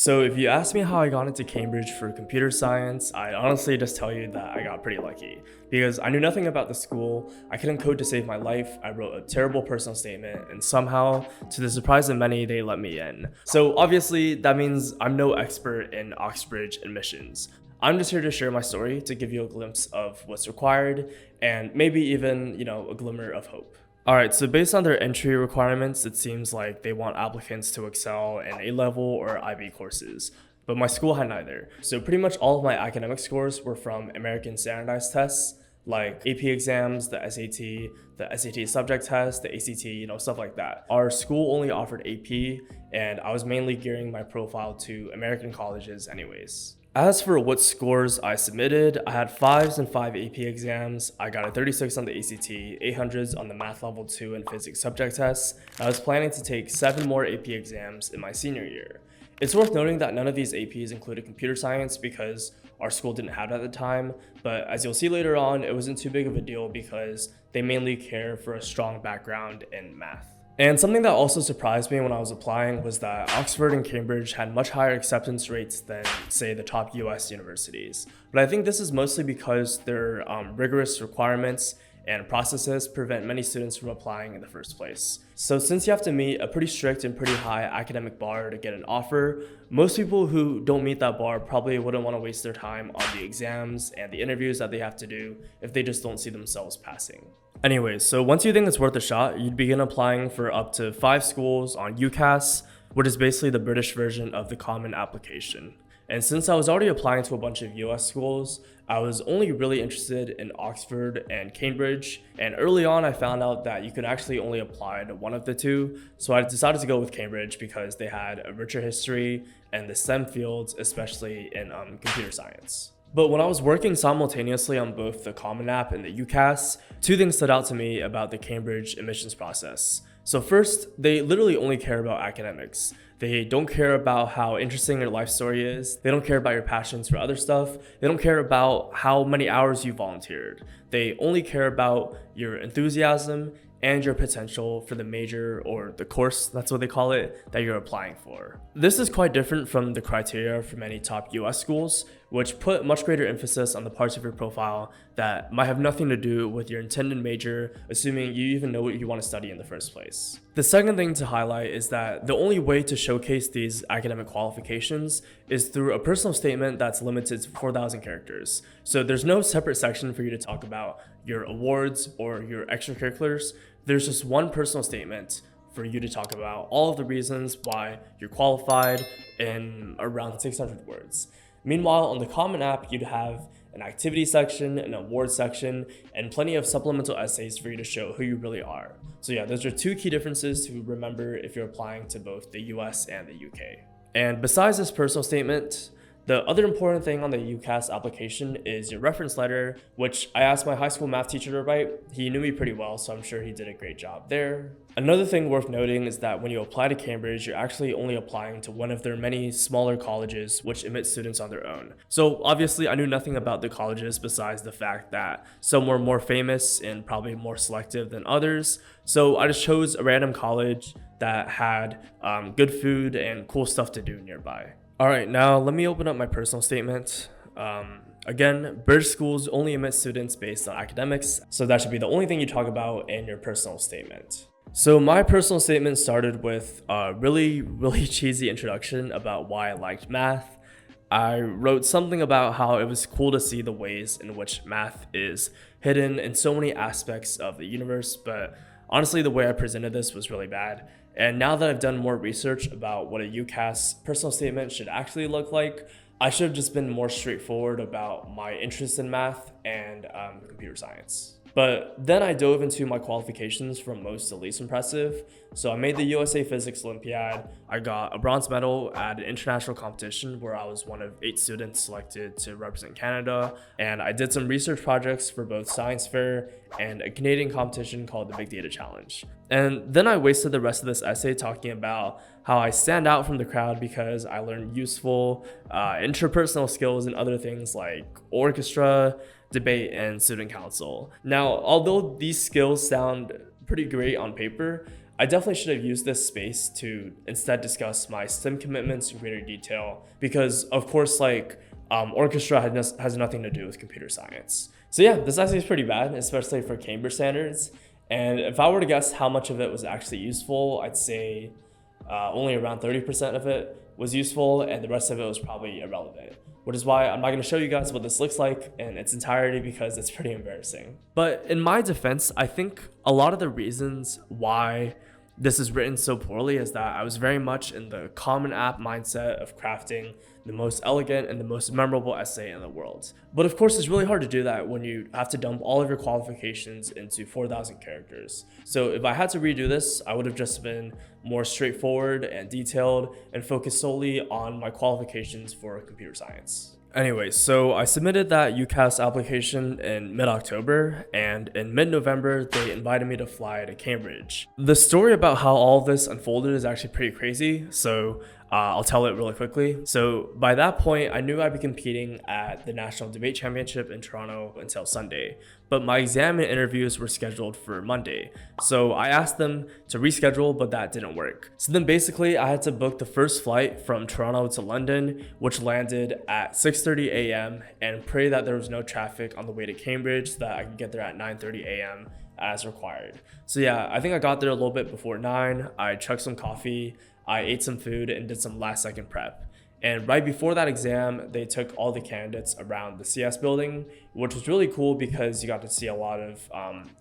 So if you ask me how I got into Cambridge for computer science, I'd honestly just tell you that I got pretty lucky. Because I knew nothing about the school, I couldn't code to save my life, I wrote a terrible personal statement, and somehow, to the surprise of many, they let me in. So obviously, that means I'm no expert in Oxbridge admissions. I'm just here to share my story, to give you a glimpse of what's required, and maybe even, a glimmer of hope. Alright, so based on their entry requirements, it seems like they want applicants to excel in A-level or IB courses. But my school had neither. So pretty much all of my academic scores were from American standardized tests, like AP exams, the SAT subject test, the ACT, stuff like that. Our school only offered AP, and I was mainly gearing my profile to American colleges anyways. As for what scores I submitted, I had 5s and 5 AP exams, I got a 36 on the ACT, 800s on the math level 2 and physics subject tests, and I was planning to take 7 more AP exams in my senior year. It's worth noting that none of these APs included computer science because our school didn't have it at the time, but as you'll see later on, it wasn't too big of a deal because they mainly care for a strong background in math. And something that also surprised me when I was applying was that Oxford and Cambridge had much higher acceptance rates than, say, the top US universities. But I think this is mostly because their rigorous requirements and processes prevent many students from applying in the first place. So since you have to meet a pretty strict and pretty high academic bar to get an offer, most people who don't meet that bar probably wouldn't want to waste their time on the exams and the interviews that they have to do if they just don't see themselves passing. Anyways, so once you think it's worth a shot, you'd begin applying for up to 5 schools on UCAS, which is basically the British version of the Common Application. And since I was already applying to a bunch of US schools, I was only really interested in Oxford and Cambridge, and early on I found out that you could actually only apply to one of the two, so I decided to go with Cambridge because they had a richer history and the STEM fields, especially in computer science. But when I was working simultaneously on both the Common App and the UCAS, 2 things stood out to me about the Cambridge admissions process. So first, they literally only care about academics. They don't care about how interesting your life story is. They don't care about your passions for other stuff. They don't care about how many hours you volunteered. They only care about your enthusiasm and your potential for the major or the course, that's what they call it, that you're applying for. This is quite different from the criteria for many top US schools, which put much greater emphasis on the parts of your profile that might have nothing to do with your intended major, assuming you even know what you want to study in the first place. The second thing to highlight is that the only way to showcase these academic qualifications is through a personal statement that's limited to 4,000 characters. So there's no separate section for you to talk about your awards or your extracurriculars. There's just one personal statement for you to talk about all of the reasons why you're qualified in around 600 words. Meanwhile, on the Common App, you'd have an activity section, an award section, and plenty of supplemental essays for you to show who you really are. So yeah, those are 2 key differences to remember if you're applying to both the US and the UK. And besides this personal statement, the other important thing on the UCAS application is your reference letter, which I asked my high school math teacher to write. He knew me pretty well, so I'm sure he did a great job there. Another thing worth noting is that when you apply to Cambridge, you're actually only applying to one of their many smaller colleges which admit students on their own. So obviously I knew nothing about the colleges besides the fact that some were more famous and probably more selective than others. So I just chose a random college that had good food and cool stuff to do nearby. Alright, now let me open up my personal statement. Again, British schools only admit students based on academics, so that should be the only thing you talk about in your personal statement. So my personal statement started with a really cheesy introduction about why I liked math. I wrote something about how it was cool to see the ways in which math is hidden in so many aspects of the universe, but honestly the way I presented this was really bad. And now that I've done more research about what a UCAS personal statement should actually look like, I should have just been more straightforward about my interest in math and computer science. But then I dove into my qualifications from most to least impressive. So I made the USA Physics Olympiad. I got a bronze medal at an international competition where I was one of 8 students selected to represent Canada. And I did some research projects for both science fair and a Canadian competition called the Big Data Challenge. And then I wasted the rest of this essay talking about how I stand out from the crowd because I learned useful interpersonal skills and other things like orchestra, debate, and student council. Now, although these skills sound pretty great on paper, I definitely should have used this space to instead discuss my STEM commitments in greater detail because, of course, orchestra has nothing to do with computer science. So yeah, this essay is pretty bad, especially for Cambridge standards. And if I were to guess how much of it was actually useful, I'd say only around 30% of it was useful, and the rest of it was probably irrelevant. Which is why I'm not going to show you guys what this looks like in its entirety because it's pretty embarrassing. But in my defense, I think a lot of the reasons why this is written so poorly is that I was very much in the Common App mindset of crafting the most elegant and the most memorable essay in the world. But of course, it's really hard to do that when you have to dump all of your qualifications into 4,000 characters. So if I had to redo this, I would have just been more straightforward and detailed and focused solely on my qualifications for computer science. Anyway, so I submitted that UCAS application in mid-October, and in mid-November, they invited me to fly to Cambridge. The story about how all of this unfolded is actually pretty crazy, so I'll tell it really quickly. So by that point, I knew I'd be competing at the National Debate Championship in Toronto until Sunday, but my exam and interviews were scheduled for Monday. So I asked them to reschedule, but that didn't work. So then basically I had to book the first flight from Toronto to London, which landed at 6:30 a.m. and pray that there was no traffic on the way to Cambridge so that I could get there at 9:30 a.m. as required. So yeah, I think I got there a little bit before 9. I chugged some coffee, I ate some food and did some last second prep. And right before that exam, they took all the candidates around the CS building, which was really cool because you got to see a lot of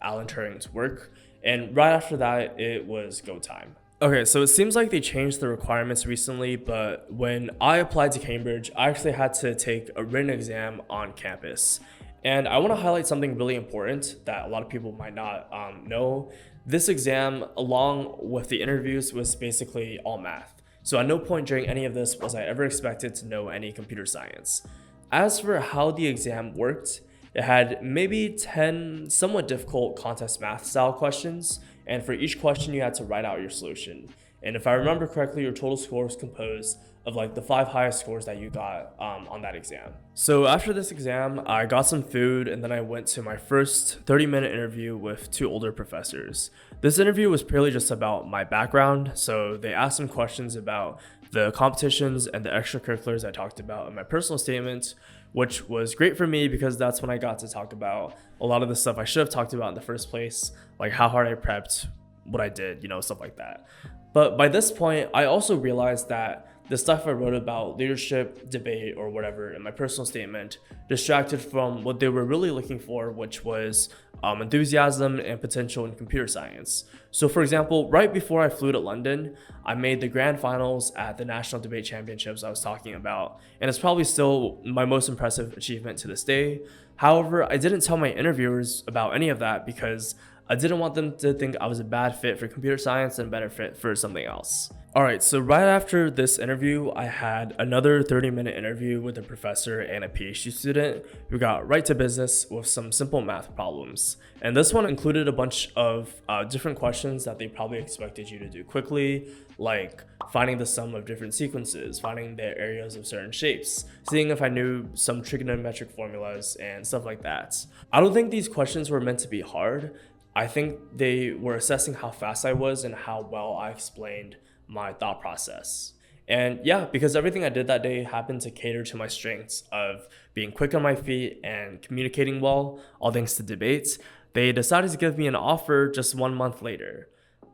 Alan Turing's work. And right after that, it was go time. Okay, so it seems like they changed the requirements recently, but when I applied to Cambridge, I actually had to take a written exam on campus. And I want to highlight something really important that a lot of people might not know. This exam, along with the interviews, was basically all math. So at no point during any of this was I ever expected to know any computer science. As for how the exam worked, it had maybe 10 somewhat difficult contest math style questions, and for each question you had to write out your solution. And if I remember correctly, your total score was composed of the 5 highest scores that you got on that exam. So after this exam, I got some food and then I went to my first 30-minute interview with 2 older professors. This interview was purely just about my background. So they asked some questions about the competitions and the extracurriculars I talked about in my personal statement, which was great for me because that's when I got to talk about a lot of the stuff I should have talked about in the first place, like how hard I prepped, what I did, stuff like that. But by this point, I also realized that the stuff I wrote about leadership, debate, or whatever in my personal statement distracted from what they were really looking for, which was enthusiasm and potential in computer science. So for example, right before I flew to London, I made the grand finals at the National Debate Championships I was talking about, and it's probably still my most impressive achievement to this day. However, I didn't tell my interviewers about any of that because I didn't want them to think I was a bad fit for computer science and a better fit for something else. Alright, so right after this interview, I had another 30-minute interview with a professor and a PhD student who got right to business with some simple math problems. And this one included a bunch of different questions that they probably expected you to do quickly, like finding the sum of different sequences, finding the areas of certain shapes, seeing if I knew some trigonometric formulas and stuff like that. I don't think these questions were meant to be hard. I think they were assessing how fast I was and how well I explained my thought process. And yeah, because everything I did that day happened to cater to my strengths of being quick on my feet and communicating well, all thanks to debates, they decided to give me an offer just 1 month later.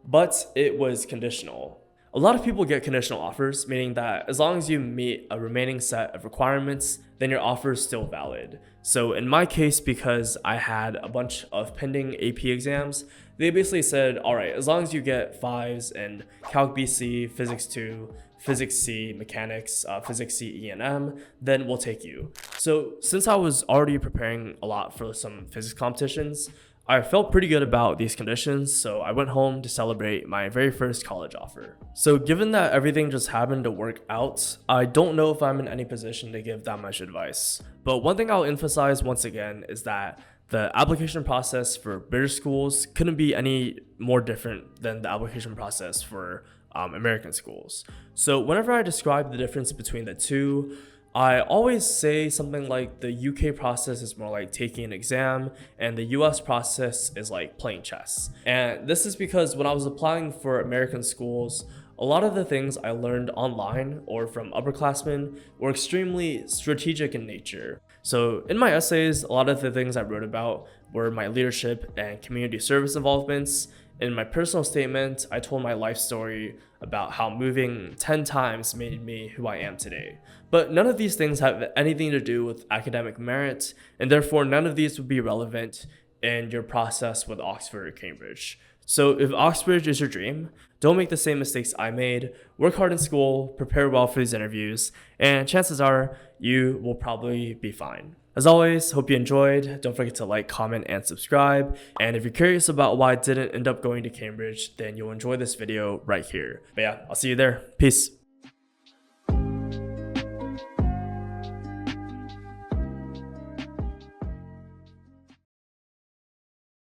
But it was conditional. A lot of people get conditional offers, meaning that as long as you meet a remaining set of requirements, then your offer is still valid. So in my case, because I had a bunch of pending AP exams, they basically said, all right, as long as you get 5s in Calc BC, Physics 2, Physics C, Mechanics, Physics C, E&M, then we'll take you. So since I was already preparing a lot for some physics competitions, I felt pretty good about these conditions, so I went home to celebrate my very first college offer. So given that everything just happened to work out, I don't know if I'm in any position to give that much advice. But one thing I'll emphasize once again is that the application process for British schools couldn't be any more different than the application process for American schools. So whenever I describe the difference between the two, I always say something like the UK process is more like taking an exam and the US process is like playing chess. And this is because when I was applying for American schools, a lot of the things I learned online or from upperclassmen were extremely strategic in nature. So in my essays, a lot of the things I wrote about were my leadership and community service involvements. In my personal statement, I told my life story about how moving 10 times made me who I am today. But none of these things have anything to do with academic merit, and therefore none of these would be relevant in your process with Oxford or Cambridge. So if Oxbridge is your dream, don't make the same mistakes I made, work hard in school, prepare well for these interviews, and chances are you will probably be fine. As always, hope you enjoyed. Don't forget to like, comment, and subscribe. And if you're curious about why I didn't end up going to Cambridge, then you'll enjoy this video right here. But yeah, I'll see you there. Peace.